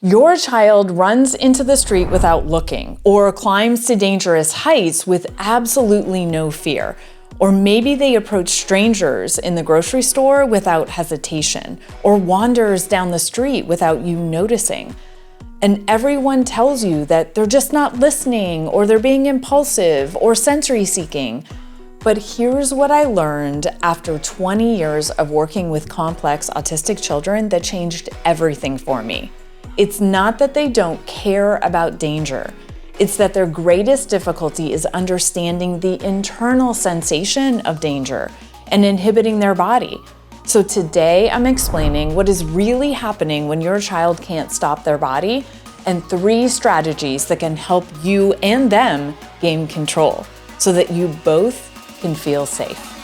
Your child runs into the street without looking, or climbs to dangerous heights with absolutely no fear. Or maybe they approach strangers in the grocery store without hesitation, or wanders down the street without you noticing. And everyone tells you that they're just not listening, or they're being impulsive, or sensory seeking. But here's what I learned after 20 years of working with complex autistic children that changed everything for me. It's not that they don't care about danger. It's that their greatest difficulty is understanding the internal sensation of danger and inhibiting their body. So today I'm explaining what is really happening when your child can't stop their body and 3 strategies that can help you and them gain control so that you both can feel safe.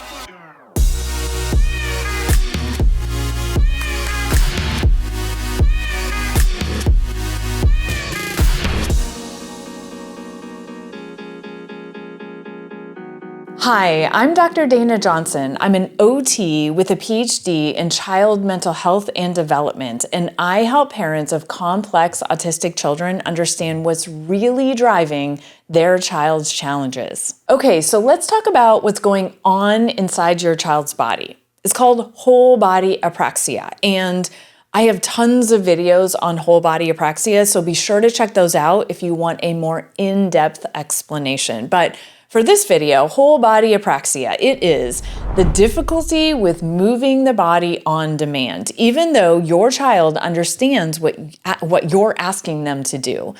Hi, I'm Dr. Dana Johnson. I'm an OT with a PhD in child mental health and development, and I help parents of complex autistic children understand what's really driving their child's challenges. Okay, so let's talk about what's going on inside your child's body. It's called whole body apraxia, and I have tons of videos on whole body apraxia, so be sure to check those out if you want a more in-depth explanation. But for this video, whole body apraxia, it is the difficulty with moving the body on demand, even though your child understands what you're asking them to do.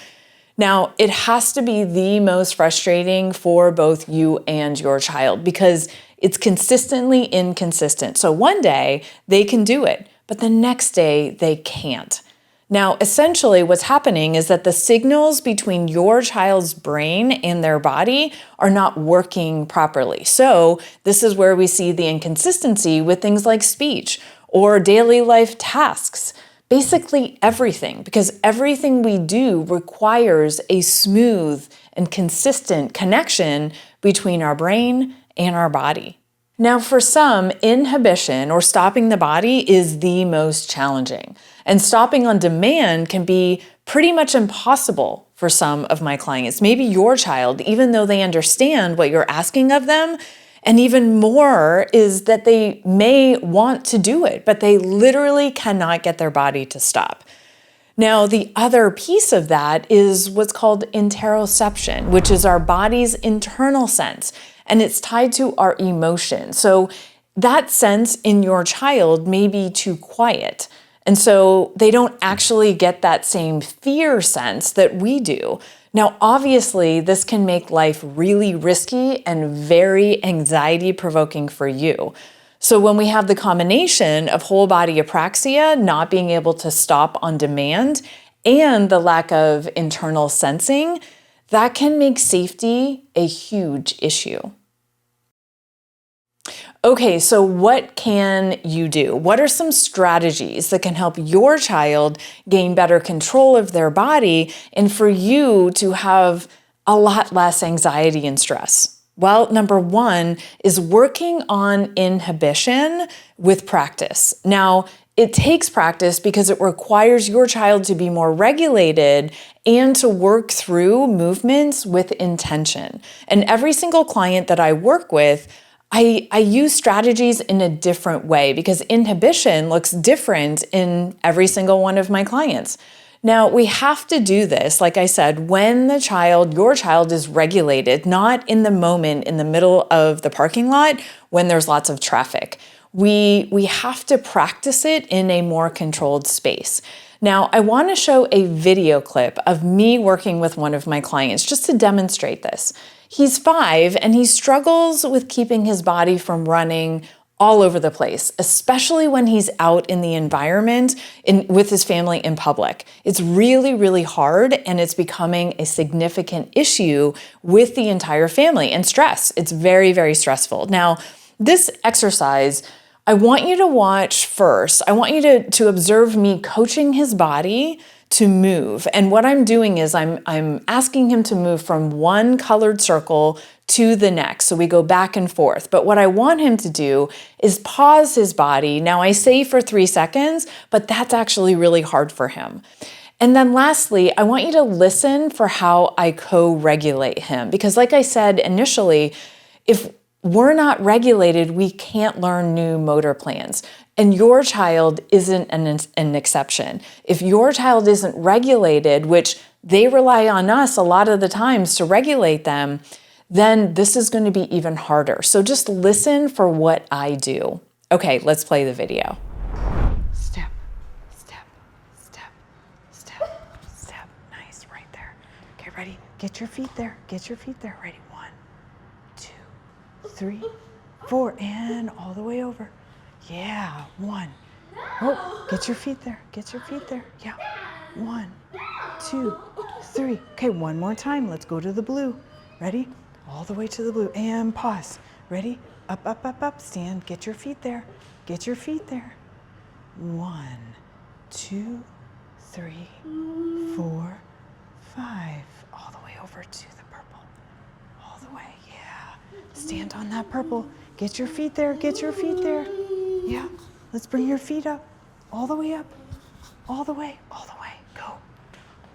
Now, it has to be the most frustrating for both you and your child because it's consistently inconsistent. So one day they can do it, but the next day they can't. Now, essentially what's happening is that the signals between your child's brain and their body are not working properly. So this is where we see the inconsistency with things like speech or daily life tasks, basically everything, because everything we do requires a smooth and consistent connection between our brain and our body. Now, for some, inhibition or stopping the body is the most challenging. And stopping on demand can be pretty much impossible for some of my clients, maybe your child, even though they understand what you're asking of them. And even more is that they may want to do it, but they literally cannot get their body to stop. Now, the other piece of that is what's called interoception, which is our body's internal sense, and it's tied to our emotion. So that sense in your child may be too quiet. And so they don't actually get that same fear sense that we do. Now, obviously, this can make life really risky and very anxiety-provoking for you. So when we have the combination of whole body apraxia, not being able to stop on demand, and the lack of internal sensing, that can make safety a huge issue. Okay, so what can you do? What are some strategies that can help your child gain better control of their body and for you to have a lot less anxiety and stress? Well, number 1 is working on inhibition with practice. Now, it takes practice because it requires your child to be more regulated and to work through movements with intention. And every single client that I work with, I use strategies in a different way because inhibition looks different in every single one of my clients. Now, we have to do this, like I said, when your child is regulated, not in the moment in the middle of the parking lot when there's lots of traffic. We have to practice it in a more controlled space. Now, I want to show a video clip of me working with one of my clients just to demonstrate this. He's 5 and he struggles with keeping his body from running all over the place, especially when he's out in the environment with his family in public. It's really, really hard and it's becoming a significant issue with the entire family and stress. It's very, very stressful. Now, this exercise, I want you to watch first. I want you to observe me coaching his body to move. And what I'm doing is I'm asking him to move from one colored circle to the next. So we go back and forth. But what I want him to do is pause his body. Now I say for 3 seconds, but that's actually really hard for him. And then lastly, I want you to listen for how I co-regulate him. Because like I said initially, if we're not regulated, we can't learn new motor plans. And your child isn't an exception. If your child isn't regulated, which they rely on us a lot of the times to regulate them, then this is going to be even harder. So just listen for what I do. Okay, let's play the video. Step, step, step, step, step. Nice, right there. Okay, ready? Get your feet there. Get your feet there. Ready? 1, 2, 3, 4, and all the way over. Yeah, 1. Oh, get your feet there. Get your feet there. Yeah. 1, 2, 3. Okay, one more time. Let's go to the blue. Ready? All the way to the blue. And pause. Ready? Up, up, up, up. Stand. Get your feet there. Get your feet there. 1, 2, 3, 4, 5. All the way over to the purple. All the way. Yeah. Stand on that purple. Get your feet there. Get your feet there. Yeah. Let's bring your feet up. All the way up. All the way. All the way. Go.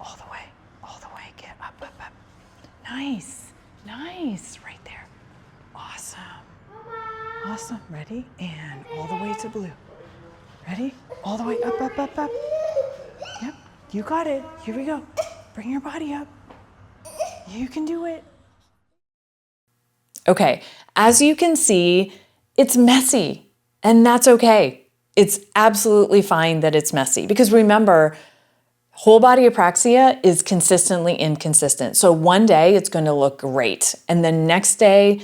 All the way. All the way. Get up, up, up. Nice. Nice. Right there. Awesome. Awesome. Ready? And all the way to blue. Ready? All the way up, up, up, up. Yep. You got it. Here we go. Bring your body up. You can do it. Okay. As you can see, it's messy. And that's okay. It's absolutely fine that it's messy because remember, whole body apraxia is consistently inconsistent. So one day it's going to look great and the next day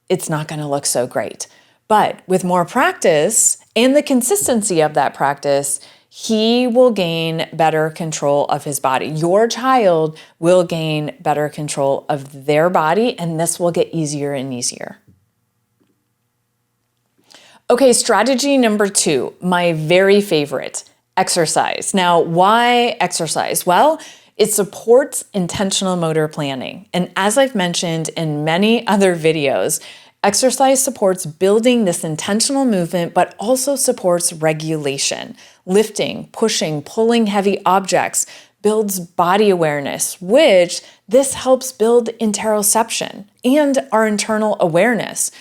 it's not going to look so great. But with more practice and the consistency of that practice, he will gain better control of his body. Your child will gain better control of their body and this will get easier and easier. Okay, strategy number 2, my very favorite, exercise. Now, why exercise? Well, it supports intentional motor planning. And as I've mentioned in many other videos, exercise supports building this intentional movement, but also supports regulation, lifting, pushing, pulling heavy objects, builds body awareness, which this helps build interoception and our internal awareness.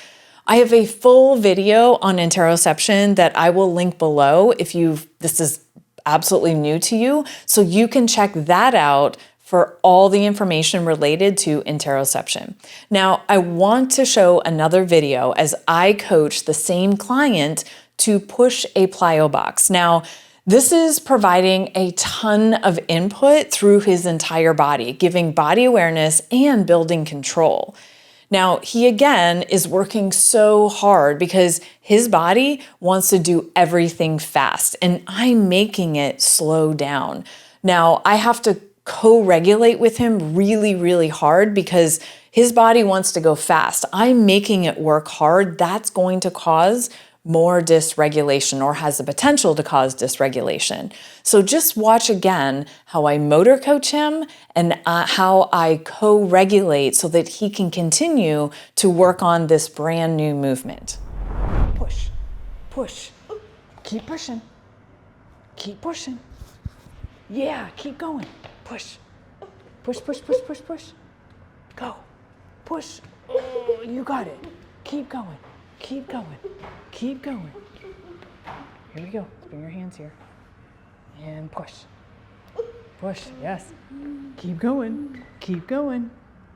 I have a full video on interoception that I will link below if this is absolutely new to you, so you can check that out for all the information related to interoception. Now, I want to show another video as I coach the same client to push a plyo box. Now, this is providing a ton of input through his entire body, giving body awareness and building control. Now, he again is working so hard because his body wants to do everything fast and I'm making it slow down. Now, I have to co-regulate with him really, really hard because his body wants to go fast. I'm making it work hard. That's going to cause more dysregulation or has the potential to cause dysregulation. So just watch again how I motor coach him and how I co-regulate so that he can continue to work on this brand new movement. Push, push, keep pushing, keep pushing. Yeah, keep going. Push, push, push, push, push, push. Go, push. Oh, you got it. Keep going, keep going. Keep going. Here we go. Let's bring your hands here. And push. Push. Yes. Keep going. Keep going.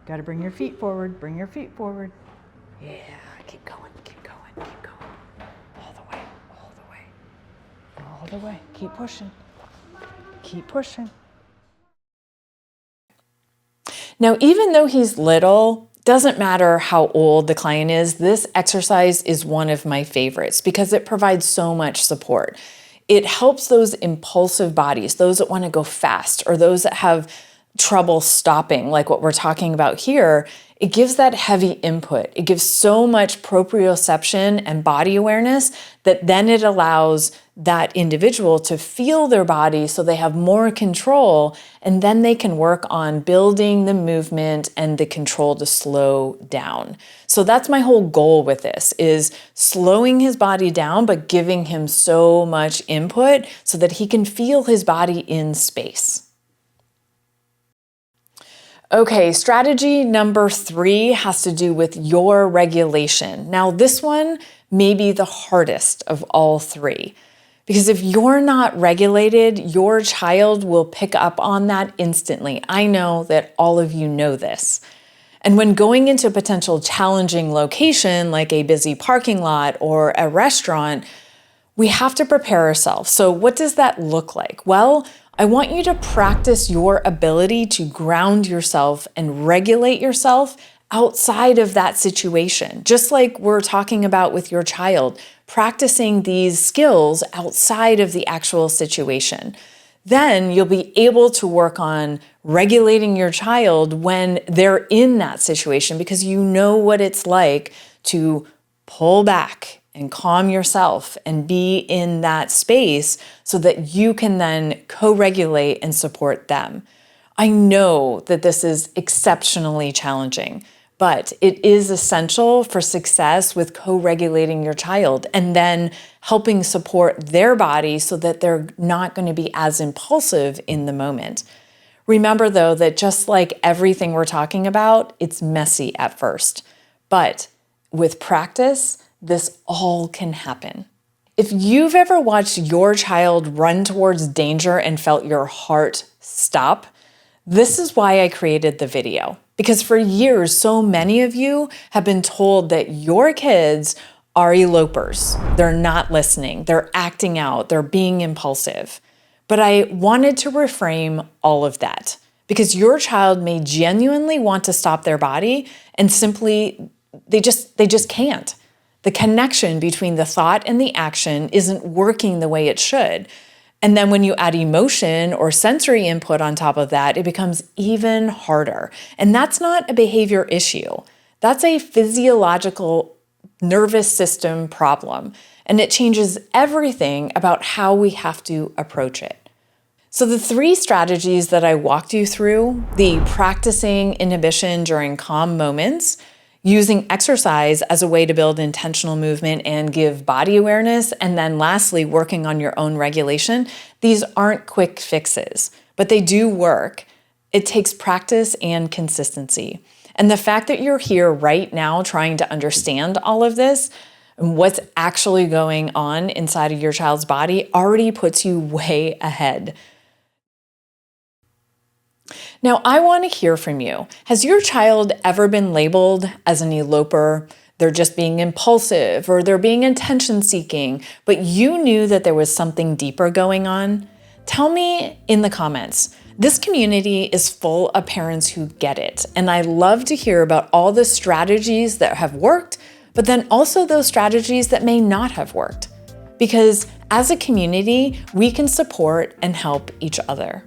Got to bring your feet forward. Bring your feet forward. Yeah. Keep going. Keep going. Keep going. All the way. All the way. All the way. Keep pushing. Keep pushing. Now, even though he's little, doesn't matter how old the client is, this exercise is one of my favorites because it provides so much support. It helps those impulsive bodies, those that want to go fast or those that have trouble stopping, like what we're talking about here. It gives that heavy input. It gives so much proprioception and body awareness that then it allows that individual to feel their body so they have more control, and then they can work on building the movement and the control to slow down. So that's my whole goal with this, is slowing his body down, but giving him so much input so that he can feel his body in space. Okay, strategy number 3 has to do with your regulation. Now, this one may be the hardest of all 3, because if you're not regulated, your child will pick up on that instantly. I know that all of you know this. And when going into a potential challenging location, like a busy parking lot or a restaurant, we have to prepare ourselves. So what does that look like? Well, I want you to practice your ability to ground yourself and regulate yourself outside of that situation. Just like we're talking about with your child, practicing these skills outside of the actual situation. Then you'll be able to work on regulating your child when they're in that situation, because you know what it's like to pull back and calm yourself and be in that space so that you can then co-regulate and support them. I know that this is exceptionally challenging, but it is essential for success with co-regulating your child and then helping support their body so that they're not going to be as impulsive in the moment. Remember, though, that just like everything we're talking about, it's messy at first, but with practice, this all can happen. If you've ever watched your child run towards danger and felt your heart stop, this is why I created the video. Because for years, so many of you have been told that your kids are elopers. They're not listening, they're acting out, they're being impulsive. But I wanted to reframe all of that, because your child may genuinely want to stop their body and simply, they just can't. The connection between the thought and the action isn't working the way it should. And then when you add emotion or sensory input on top of that, it becomes even harder. And that's not a behavior issue. That's a physiological nervous system problem. And it changes everything about how we have to approach it. So the 3 strategies that I walked you through, the practicing inhibition during calm moments, using exercise as a way to build intentional movement and give body awareness, and then lastly, working on your own regulation. These aren't quick fixes, but they do work. It takes practice and consistency. And the fact that you're here right now trying to understand all of this and what's actually going on inside of your child's body already puts you way ahead. Now, I want to hear from you. Has your child ever been labeled as an eloper? They're just being impulsive, or they're being attention-seeking, but you knew that there was something deeper going on? Tell me in the comments. This community is full of parents who get it, and I love to hear about all the strategies that have worked, but then also those strategies that may not have worked. Because as a community, we can support and help each other.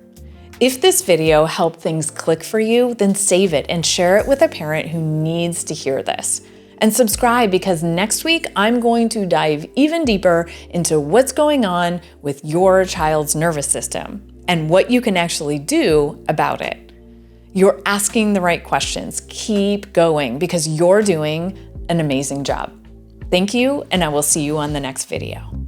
If this video helped things click for you, then save it and share it with a parent who needs to hear this. And subscribe, because next week I'm going to dive even deeper into what's going on with your child's nervous system and what you can actually do about it. You're asking the right questions. Keep going, because you're doing an amazing job. Thank you, and I will see you on the next video.